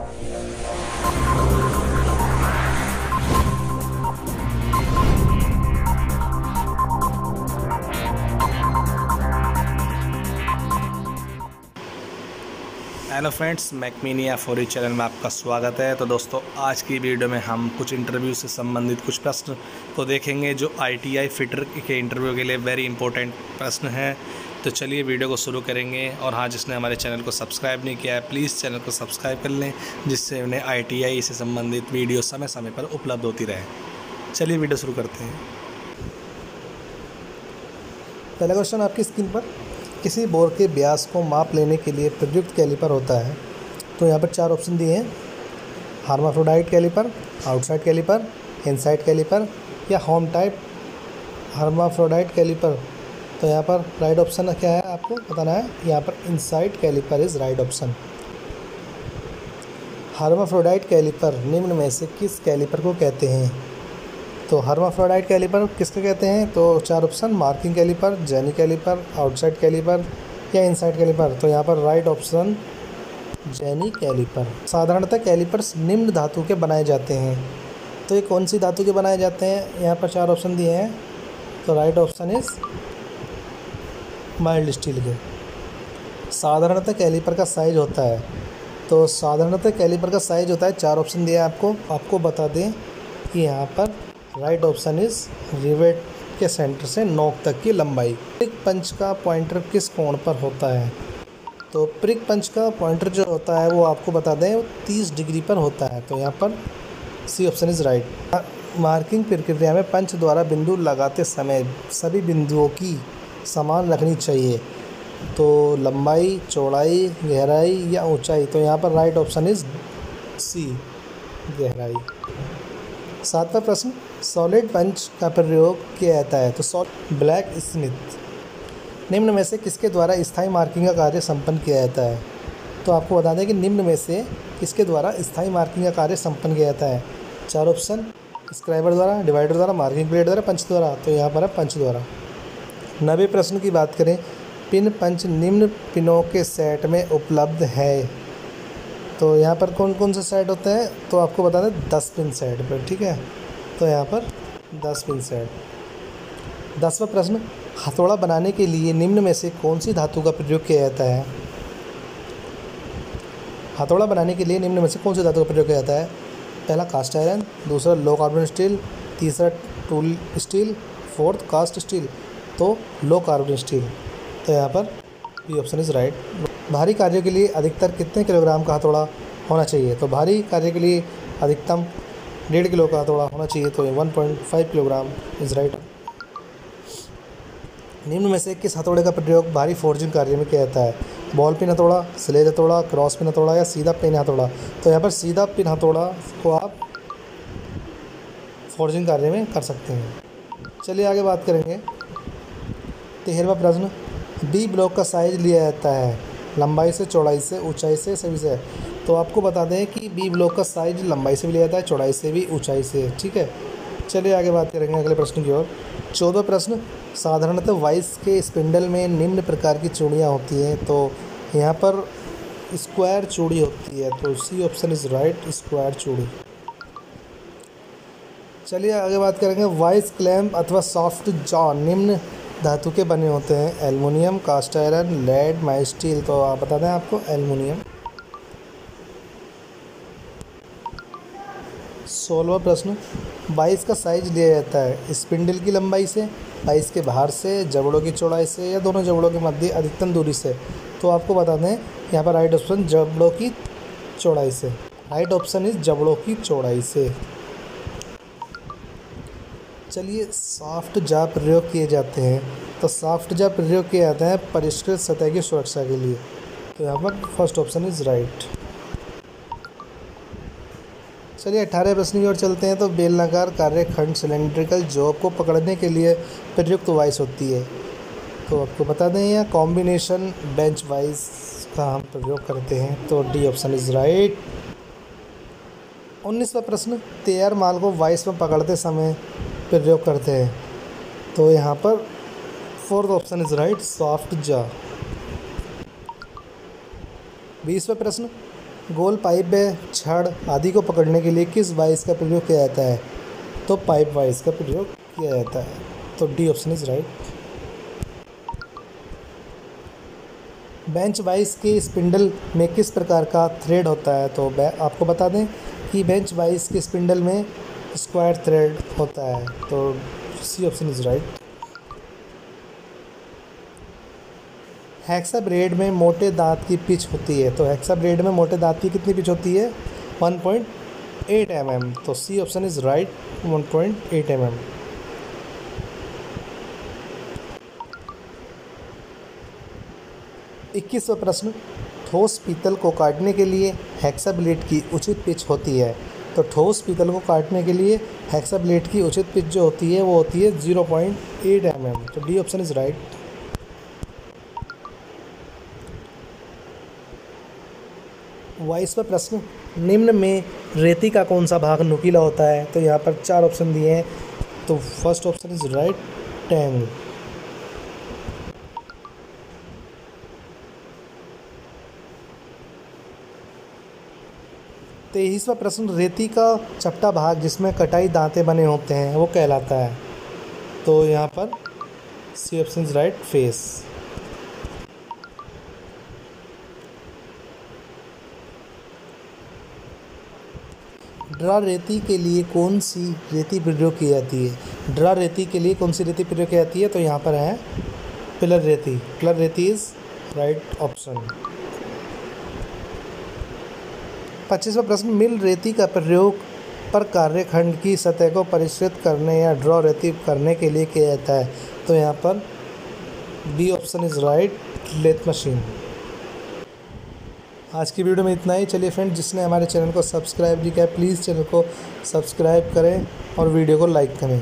Hello friends, मैकमीनिया fori channel में आपका स्वागत है। तो दोस्तों, आज की वीडियो में हम कुछ इंटरव्यू से संबंधित कुछ प्रश्न को देखेंगे जो आईटीआई फिटर के इंटरव्यू के लिए वेरी इंपॉर्टेंट प्रश्न हैं। तो चलिए वीडियो को शुरू करेंगे। और हाँ, जिसने हमारे चैनल को सब्सक्राइब नहीं किया है प्लीज़ चैनल को सब्सक्राइब कर लें, जिससे उन्हें आईटीआई से संबंधित वीडियो समय समय पर उपलब्ध होती रहे। चलिए वीडियो शुरू करते हैं। पहला क्वेश्चन आपकी स्क्रीन पर, किसी बोर के व्यास को माप लेने के लिए प्रयुक्त कैलिपर होता है। तो यहाँ पर 4 ऑप्शन दिए हैं: hermaphrodite calliper, outside calliper, inside calliper या होम टाइप हर्माफ्रोडाइट कैलिपर। तो यहाँ पर राइट ऑप्शन क्या है आपको बताना है। यहाँ पर inside calliper is right option. Hermaphrodite calliper निम्न में से किस कैलिपर को कहते हैं। तो हर्माफ्रोडाइट कैलिपर किसको कहते हैं। तो 4 option: marking calliper, jenny calliper, outside calliper या इनसाइड कैलिपर। तो यहाँ पर राइट ऑप्शन जेनी कैलिपर। साधारणतः कैलिपर्स निम्न धातु के बनाए जाते हैं। तो ये कौन सी धातु के बनाए जाते हैं, यहाँ पर 4 ऑप्शन दिए हैं। तो right option is mild steel के। साधारणतः कैलिपर का साइज होता है। तो साधारणतः कैलिपर का साइज होता है, 4 ऑप्शन दिया है आपको बता दें कि यहाँ पर राइट ऑप्शन इज रिवेट के सेंटर से नोक तक की लंबाई। प्रिक पंच का पॉइंटर किस कोण पर होता है। तो प्रिक पंच का पॉइंटर जो होता है वो आपको बता दें वो 30 डिग्री पर होता है। तो यहाँ पर C option is right. Marking प्रक्रिया में पंच द्वारा बिंदु लगाते समय सभी बिंदुओं की समान रखनी चाहिए। तो लंबाई, चौड़ाई, गहराई या ऊंचाई। तो यहाँ पर राइट ऑप्शन इज सी, गहराई। 7वां प्रश्न, सॉलिड पंच का प्रयोग किया जाता है। तो ब्लैक स्मिथ निम्न में से किसके द्वारा स्थायी मार्किंग का कार्य संपन्न किया जाता है। तो आपको बता दें कि निम्न में से किसके द्वारा स्थायी मार्किंग का कार्य संपन्न किया जाता है। 4 ऑप्शन: स्क्राइबर द्वारा, डिवाइडर द्वारा, मार्किंग प्लेट द्वारा, पंच द्वारा। तो यहाँ पर है पंच द्वारा। 90वें प्रश्न की बात करें, पिन पंच निम्न पिनों के सेट में उपलब्ध है। तो यहाँ पर कौन कौन से सेट होते हैं। तो आपको बता दें 10 पिन सेट पर, ठीक है। तो यहाँ पर 10 पिन सेट। 10वां प्रश्न, हथौड़ा बनाने के लिए निम्न में से कौन सी धातु का प्रयोग किया जाता है। हथौड़ा बनाने के लिए निम्न में से कौन सी धातु का प्रयोग किया जाता है। पहला कास्ट आयरन, दूसरा लो कार्बन स्टील, तीसरा tool steel, fourth cast steel. तो लो कार्बन स्टील। तो यहाँ पर बी ऑप्शन इज राइट। भारी कार्यों के लिए अधिकतर कितने किलोग्राम का हथौड़ा होना चाहिए। तो भारी कार्य के लिए अधिकतम 1.5 किलो का हथौड़ा होना चाहिए। तो 1.5 किलोग्राम इज राइट। निम्न में से किस हथौड़े का प्रयोग भारी फोर्जिंग कार्य में किया जाता है। बॉल पिन हथौड़ा, स्लेज हथौड़ा, क्रॉस पिन हथौड़ा या सीधा पिन हथौड़ा। तो यहाँ पर सीधा पिन हथौड़ा को आप फोर्जिंग कार्य में कर सकते हैं। चलिए आगे बात करेंगे। 13वां प्रश्न, बी ब्लॉक का साइज लिया जाता है लंबाई से, चौड़ाई से, ऊंचाई से, सभी से। तो आपको बता दें कि बी ब्लॉक का साइज लंबाई से भी लिया जाता है, चौड़ाई से भी, ऊंचाई से, ठीक है। चलिए आगे बात करेंगे अगले प्रश्न की ओर। 14वां प्रश्न, साधारणतः वाइस के स्पिंडल में निम्न प्रकार की चूड़ियाँ होती हैं। तो यहाँ पर स्क्वायर चूड़ी होती है। तो C option is right, square चूड़ी। चलिए आगे बात करेंगे। वाइस क्लैम्प अथवा सॉफ्ट जॉ निम्न धातु के बने होते हैं। Aluminium, cast iron, lead, mild steel. तो आप बता दें आपको एल्युमिनियम। 16वां प्रश्न, वाइस का साइज लिया जाता है स्पिंडल की लंबाई से, वाइस के बाहर से, जबड़ों की चौड़ाई से या दोनों जबड़ों के मध्य अधिकतम दूरी से। तो आपको बता दें यहाँ पर राइट ऑप्शन जबड़ों की चौड़ाई से। राइट ऑप्शन इज जबड़ों की चौड़ाई से। चलिए सॉफ्ट जा प्रयोग किए जाते हैं। तो सॉफ्ट जा प्रयोग किए जाते हैं परिष्कृत सतह की सुरक्षा के लिए। तो यहाँ पर फर्स्ट ऑप्शन इज राइट। चलिए 18वें प्रश्न की ओर चलते हैं। तो बेलनाकार कार्यखंड सिलेंड्रिकल जॉब को पकड़ने के लिए प्रयुक्त वाइस होती है। तो आपको बता दें यहाँ कॉम्बिनेशन बेंच वाइस का हम प्रयोग करते हैं। तो डी ऑप्शन इज राइट। 19वां प्रश्न, तैयार माल को वाइस में पकड़ते समय प्रयोग करते हैं। तो यहाँ पर fourth option is right, soft जा। 20वां प्रश्न, गोल पाइप में छड़ आदि को पकड़ने के लिए किस वाइस का प्रयोग किया जाता है? तो पाइप वाइस का प्रयोग किया जाता है। तो D option is right. Bench vice के स्पिंडल में किस प्रकार का थ्रेड होता है? तो आपको बता दें कि बेंच वाइस के स्पिंडल में स्क्वायर थ्रेड होता है। तो C option is right. Hexa blade में मोटे दांत की पिच होती है। तो हेक्सा ब्लेड में मोटे दांत की कितनी पिच होती है? 1.8 mm। तो C option is right, 1.8 mm। 21वां प्रश्न, ठोस पीतल को काटने के लिए हेक्सा ब्लेड की उचित पिच होती है। तो ठोस पीतल को काटने के लिए हेक्सा ब्लेड की उचित पिच जो होती है वो होती है 0.8 mm। तो डी ऑप्शन इज राइट। वाइसवा प्रश्न, निम्न में रेती का कौन सा भाग नुकीला होता है? तो यहाँ पर 4 ऑप्शन दिए हैं। तो फर्स्ट ऑप्शन इज राइट, टैंग। 23वां प्रश्न, रेती का चपटा भाग जिसमें कटाई दांते बने होते हैं वो कहलाता है? तो यहाँ पर C option is right, face. Draw रेती के लिए कौन सी रेती प्रयोग की जाती है? ड्रा रेती के लिए कौन सी रेती प्रयोग की जाती है? तो यहाँ पर है पिलर रेती। पिलर रेती इज राइट ऑप्शन। 25वां प्रश्न, मिल रेती का प्रयोग पर कार्यखंड की सतह को परिष्कृत करने या ड्रा रेती करने के लिए किया जाता है? तो यहाँ पर B option is right, lathe machine. आज की वीडियो में इतना ही। चलिए फ्रेंड, जिसने हमारे चैनल को सब्सक्राइब नहीं किया प्लीज़ चैनल को सब्सक्राइब करें और वीडियो को लाइक करें।